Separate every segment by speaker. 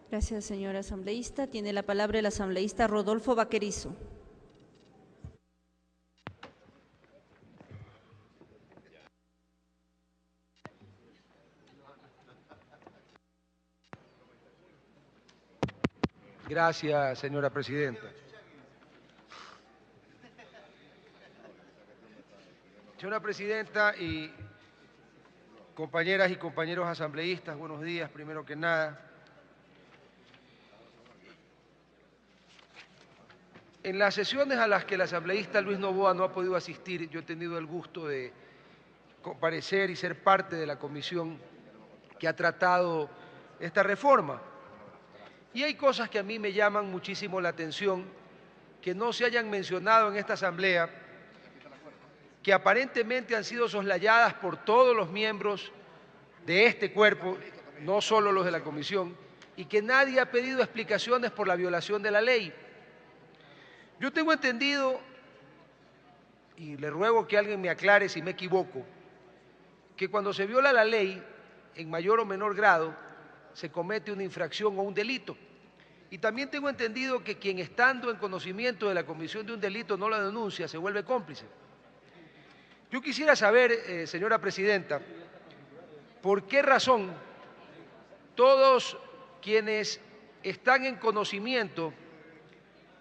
Speaker 1: Gracias, señora asambleísta. Tiene la palabra el asambleísta Rodolfo Vaquerizo.
Speaker 2: Gracias, señora presidenta. Señora presidenta y compañeras y compañeros asambleístas, buenos días, primero que nada. En las sesiones a las que el asambleísta Luis Noboa no ha podido asistir, yo he tenido el gusto de comparecer y ser parte de la comisión que ha tratado esta reforma. Y hay cosas que a mí me llaman muchísimo la atención, que no se hayan mencionado en esta asamblea, que aparentemente han sido soslayadas por todos los miembros de este cuerpo, no solo los de la comisión, y que nadie ha pedido explicaciones por la violación de la ley. Yo tengo entendido, y le ruego que alguien me aclare si me equivoco, que cuando se viola la ley, en mayor o menor grado, se comete una infracción o un delito. Y también tengo entendido que quien estando en conocimiento de la comisión de un delito no lo denuncia, se vuelve cómplice. Yo quisiera saber, señora presidenta, por qué razón todos quienes están en conocimiento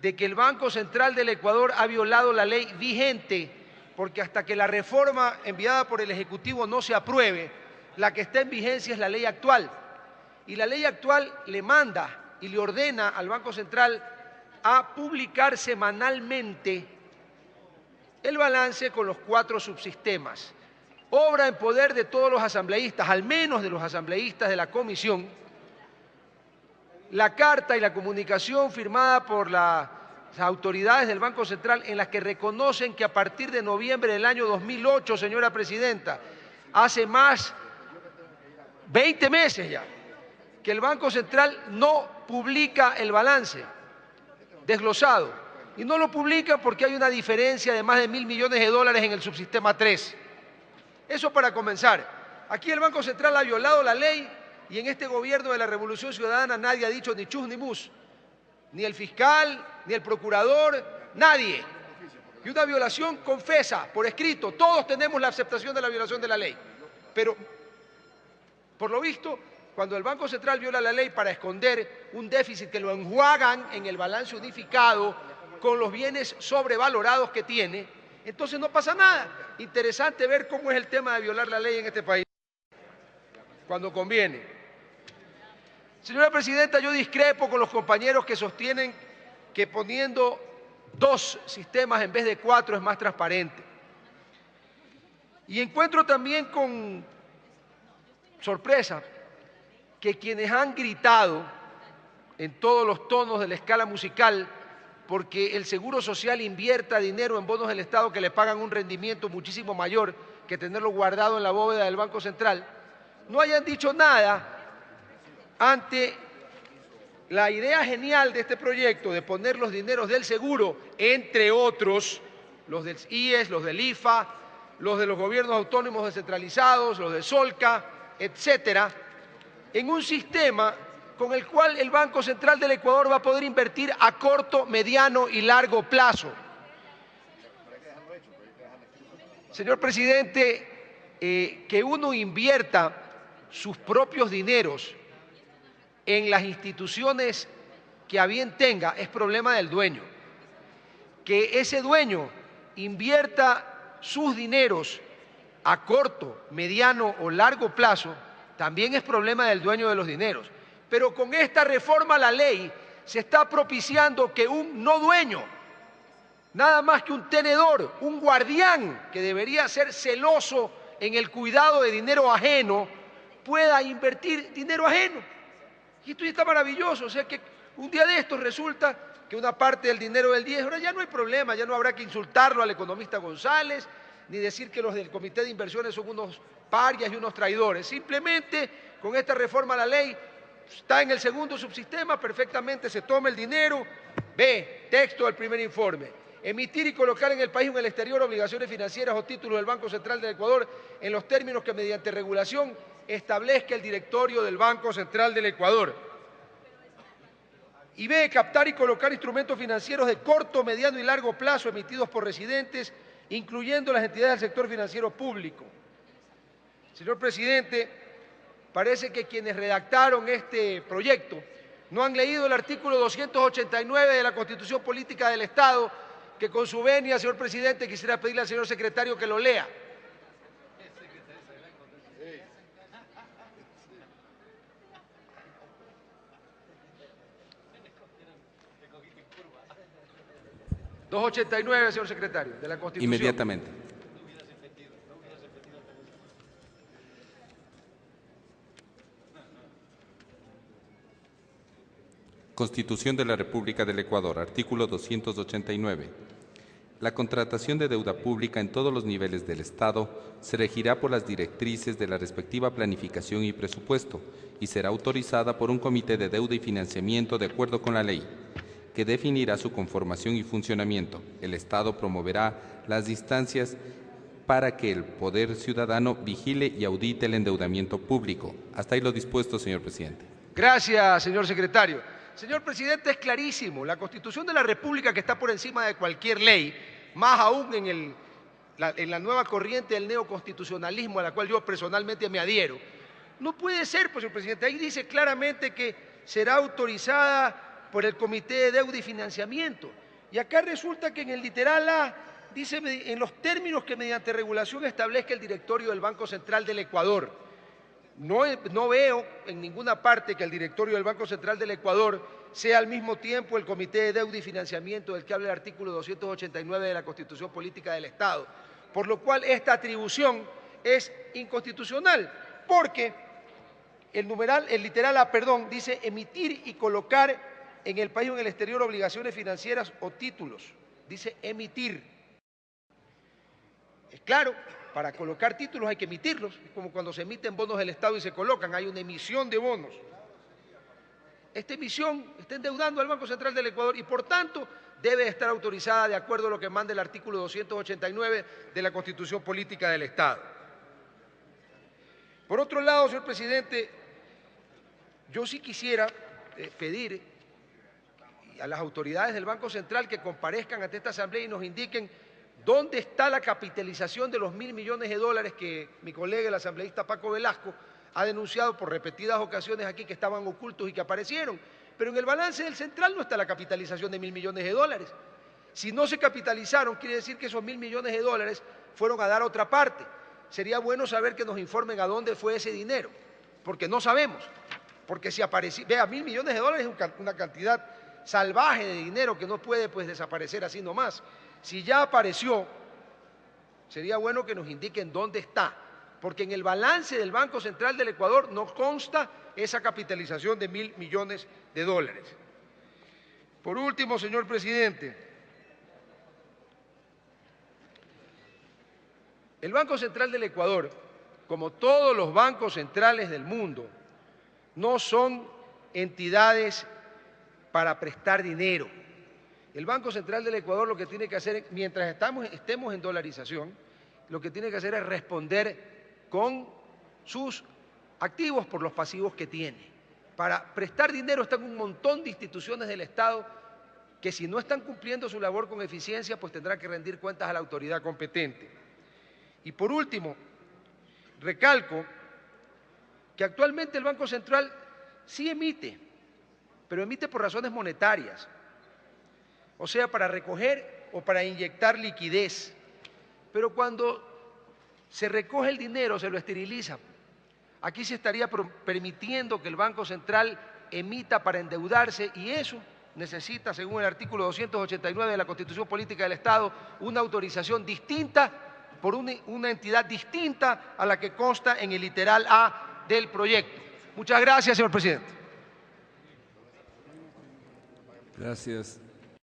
Speaker 2: de que el Banco Central del Ecuador ha violado la ley vigente, porque hasta que la reforma enviada por el Ejecutivo no se apruebe, la que está en vigencia es la ley actual. Y la ley actual le manda y le ordena al Banco Central a publicar semanalmente el balance con los 4 subsistemas. Obra en poder de todos los asambleístas, al menos de los asambleístas de la comisión, la carta y la comunicación firmada por las autoridades del Banco Central en las que reconocen que a partir de noviembre del año 2008, señora presidenta, hace más 20 meses ya, que el Banco Central no publica el balance desglosado. Y no lo publica porque hay una diferencia de más de $1.000 millones en el subsistema 3. Eso para comenzar. Aquí el Banco Central ha violado la ley y en este gobierno de la Revolución Ciudadana nadie ha dicho ni chus ni mus. Ni el fiscal, ni el procurador, nadie. Y una violación confesa, por escrito. Todos tenemos la aceptación de la violación de la ley. Pero, por lo visto, cuando el Banco Central viola la ley para esconder un déficit que lo enjuagan en el balance unificado con los bienes sobrevalorados que tiene, entonces no pasa nada. Interesante ver cómo es el tema de violar la ley en este país, cuando conviene. Señora presidenta, yo discrepo con los compañeros que sostienen que poniendo 2 sistemas en vez de 4 es más transparente. Y encuentro también con sorpresa que quienes han gritado en todos los tonos de la escala musical porque el Seguro Social invierta dinero en bonos del Estado que le pagan un rendimiento muchísimo mayor que tenerlo guardado en la bóveda del Banco Central, no hayan dicho nada ante la idea genial de este proyecto de poner los dineros del seguro, entre otros, los del IES, los del IFA, los de los gobiernos autónomos descentralizados, los de Solca, etcétera, en un sistema con el cual el Banco Central del Ecuador va a poder invertir a corto, mediano y largo plazo. Señor presidente, que uno invierta sus propios dineros en las instituciones que a bien tenga es problema del dueño. Que ese dueño invierta sus dineros a corto, mediano o largo plazo también es problema del dueño de los dineros. Pero con esta reforma a la ley se está propiciando que un no dueño, nada más que un tenedor, un guardián que debería ser celoso en el cuidado de dinero ajeno, pueda invertir dinero ajeno. Y esto ya está maravilloso, o sea que un día de estos resulta que una parte del dinero del 10, ahora ya no hay problema, ya no habrá que insultarlo al economista González, ni decir que los del Comité de Inversiones son unos parias y unos traidores. Simplemente con esta reforma a la ley está en el segundo subsistema, perfectamente se toma el dinero. B, texto del primer informe. Emitir y colocar en el país o en el exterior obligaciones financieras o títulos del Banco Central del Ecuador en los términos que mediante regulación establezca el directorio del Banco Central del Ecuador. Y B, captar y colocar instrumentos financieros de corto, mediano y largo plazo emitidos por residentes, incluyendo las entidades del sector financiero público. Señor presidente, parece que quienes redactaron este proyecto no han leído el artículo 289 de la Constitución Política del Estado, que con su venia, señor presidente, quisiera pedirle al señor secretario que lo lea. ...289, señor secretario, de la Constitución.
Speaker 3: Inmediatamente. Constitución de la República del Ecuador, artículo 289. La contratación de deuda pública en todos los niveles del Estado se regirá por las directrices de la respectiva planificación y presupuesto y será autorizada por un comité de deuda y financiamiento de acuerdo con la ley, que definirá su conformación y funcionamiento. El Estado promoverá las instancias para que el Poder Ciudadano vigile y audite el endeudamiento público. Hasta ahí lo dispuesto, señor presidente.
Speaker 2: Gracias, señor secretario. Señor presidente, es clarísimo. La Constitución de la República, que está por encima de cualquier ley, más aún en la nueva corriente del neoconstitucionalismo a la cual yo personalmente me adhiero, no puede ser, pues, señor presidente. Ahí dice claramente que será autorizada por el Comité de Deuda y Financiamiento. Y acá resulta que en el literal A dice en los términos que mediante regulación establezca el directorio del Banco Central del Ecuador. No veo en ninguna parte que el directorio del Banco Central del Ecuador sea al mismo tiempo el Comité de Deuda y Financiamiento del que habla el artículo 289 de la Constitución Política del Estado, por lo cual esta atribución es inconstitucional, porque el literal A, dice emitir y colocar en el país o en el exterior obligaciones financieras o títulos. Dice emitir. Es claro, para colocar títulos hay que emitirlos. Es como cuando se emiten bonos del Estado y se colocan, hay una emisión de bonos. Esta emisión está endeudando al Banco Central del Ecuador y por tanto debe estar autorizada de acuerdo a lo que manda el artículo 289 de la Constitución Política del Estado. Por otro lado, señor presidente, yo sí quisiera pedir a las autoridades del Banco Central que comparezcan ante esta asamblea y nos indiquen dónde está la capitalización de los $1.000 millones que mi colega, el asambleísta Paco Velasco, ha denunciado por repetidas ocasiones aquí que estaban ocultos y que aparecieron. Pero en el balance del Central no está la capitalización de $1.000 millones. Si no se capitalizaron, quiere decir que esos $1.000 millones fueron a dar a otra parte. Sería bueno saber que nos informen a dónde fue ese dinero, porque no sabemos. Porque si apareció, vea, $1.000 millones es una cantidad salvaje de dinero que no puede pues desaparecer así nomás. Si ya apareció, sería bueno que nos indiquen dónde está, porque en el balance del Banco Central del Ecuador no consta esa capitalización de $1.000 millones. Por último, señor presidente, el Banco Central del Ecuador, como todos los bancos centrales del mundo, no son entidades para prestar dinero. El Banco Central del Ecuador lo que tiene que hacer, mientras estemos en dolarización, lo que tiene que hacer es responder con sus activos por los pasivos que tiene. Para prestar dinero están un montón de instituciones del Estado que si no están cumpliendo su labor con eficiencia, pues tendrán que rendir cuentas a la autoridad competente. Y por último, recalco que actualmente el Banco Central sí emite, pero emite por razones monetarias, o sea, para recoger o para inyectar liquidez. Pero cuando se recoge el dinero, se lo esteriliza. Aquí se estaría permitiendo que el Banco Central emita para endeudarse y eso necesita, según el artículo 289 de la Constitución Política del Estado, una autorización distinta por una entidad distinta a la que consta en el literal A del proyecto. Muchas gracias, señor presidente.
Speaker 3: Gracias.